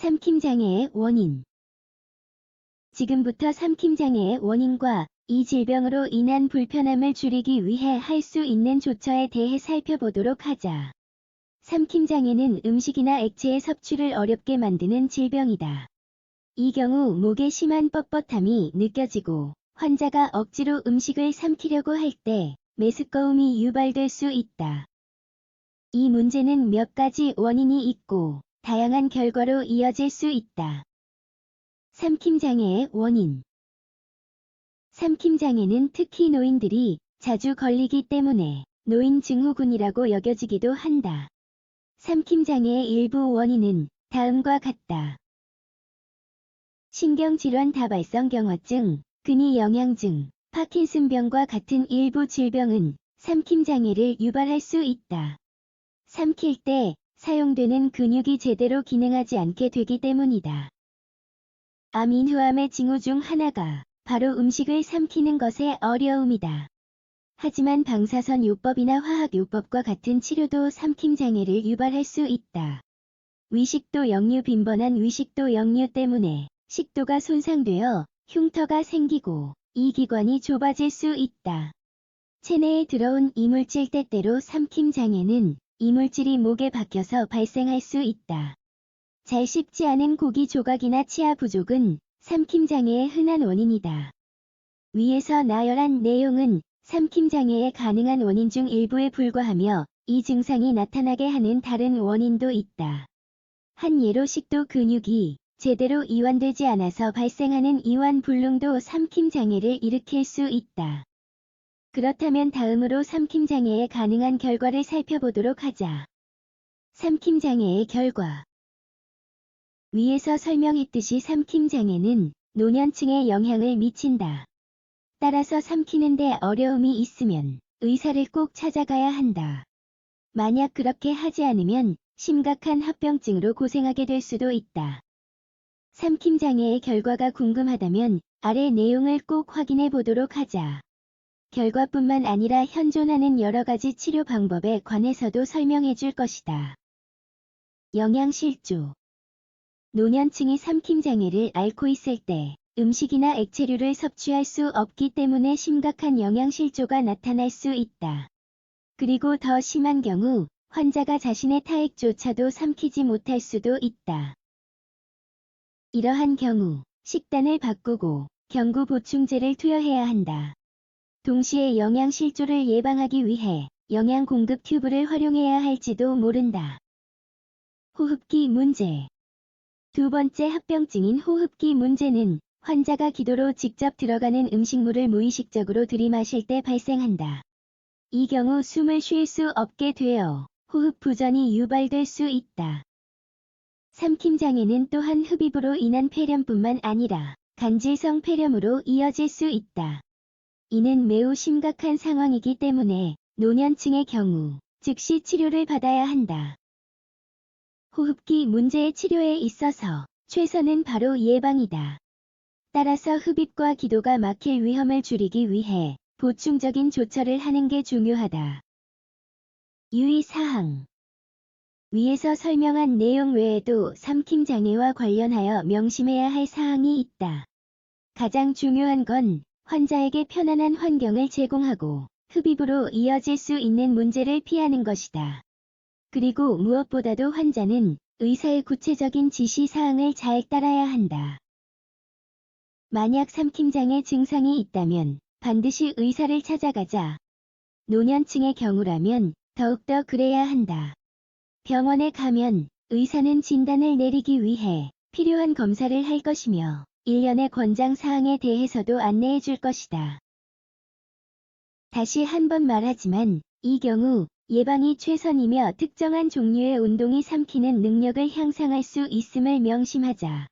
삼킴장애의 원인. 지금부터 삼킴장애의 원인과 이 질병으로 인한 불편함을 줄이기 위해 할 수 있는 조처에 대해 살펴보도록 하자. 삼킴장애는 음식이나 액체의 섭취를 어렵게 만드는 질병이다. 이 경우 목에 심한 뻣뻣함이 느껴지고 환자가 억지로 음식을 삼키려고 할 때 메스꺼움이 유발될 수 있다. 이 문제는 몇 가지 원인이 있고 다양한 결과로 이어질 수 있다. 삼킴장애의 원인. 삼킴장애는 특히 노인들이 자주 걸리기 때문에 노인 증후군이라고 여겨지기도 한다. 삼킴장애의 일부 원인은 다음과 같다. 신경질환 다발성 경화증, 근위영양증, 파킨슨병과 같은 일부 질병은 삼킴장애를 유발할 수 있다. 삼킬 때 사용되는 근육이 제대로 기능하지 않게 되기 때문이다. 암인후암의 징후 중 하나가 바로 음식을 삼키는 것의 어려움이다. 하지만 방사선요법이나 화학요법과 같은 치료도 삼킴장애를 유발할 수 있다. 위식도 역류 빈번한 위식도 역류 때문에 식도가 손상되어 흉터가 생기고 이 기관이 좁아질 수 있다. 체내에 들어온 이물질 때때로 삼킴장애는 이물질이 목에 박혀서 발생할 수 있다. 잘 씹지 않은 고기 조각이나 치아 부족은 삼킴장애의 흔한 원인이다. 위에서 나열한 내용은 삼킴장애의 가능한 원인 중 일부에 불과하며 이 증상이 나타나게 하는 다른 원인도 있다. 한 예로 식도 근육이 제대로 이완되지 않아서 발생하는 이완불능도 삼킴장애를 일으킬 수 있다. 그렇다면 다음으로 삼킴장애의 가능한 결과를 살펴보도록 하자. 삼킴장애의 결과. 위에서 설명했듯이 삼킴장애는 노년층에 영향을 미친다. 따라서 삼키는데 어려움이 있으면 의사를 꼭 찾아가야 한다. 만약 그렇게 하지 않으면 심각한 합병증으로 고생하게 될 수도 있다. 삼킴장애의 결과가 궁금하다면 아래 내용을 꼭 확인해 보도록 하자. 결과뿐만 아니라 현존하는 여러 가지 치료 방법에 관해서도 설명해 줄 것이다. 영양실조. 노년층이 삼킴장애를 앓고 있을 때 음식이나 액체류를 섭취할 수 없기 때문에 심각한 영양실조가 나타날 수 있다. 그리고 더 심한 경우 환자가 자신의 타액조차도 삼키지 못할 수도 있다. 이러한 경우 식단을 바꾸고 경구 보충제를 투여해야 한다. 동시에 영양실조를 예방하기 위해 영양 공급 튜브를 활용해야 할지도 모른다. 호흡기 문제. 두 번째 합병증인 호흡기 문제는 환자가 기도로 직접 들어가는 음식물을 무의식적으로 들이마실 때 발생한다. 이 경우 숨을 쉴 수 없게 되어 호흡 부전이 유발될 수 있다. 삼킴장애는 또한 흡입으로 인한 폐렴뿐만 아니라 간질성 폐렴으로 이어질 수 있다. 이는 매우 심각한 상황이기 때문에 노년층의 경우 즉시 치료를 받아야 한다. 호흡기 문제의 치료에 있어서 최선은 바로 예방이다. 따라서 흡입과 기도가 막힐 위험을 줄이기 위해 보충적인 조처를 하는 게 중요하다. 유의사항. 위에서 설명한 내용 외에도 삼킴장애와 관련하여 명심해야 할 사항이 있다. 가장 중요한 건 환자에게 편안한 환경을 제공하고 흡입으로 이어질 수 있는 문제를 피하는 것이다. 그리고 무엇보다도 환자는 의사의 구체적인 지시사항을 잘 따라야 한다. 만약 삼킴장애 증상이 있다면 반드시 의사를 찾아가자. 노년층의 경우라면 더욱더 그래야 한다. 병원에 가면 의사는 진단을 내리기 위해 필요한 검사를 할 것이며 일련의 권장사항에 대해서도 안내해 줄 것이다. 다시 한번 말하지만 이 경우 예방이 최선이며 특정한 종류의 운동이 삼키는 능력을 향상할 수 있음을 명심하자.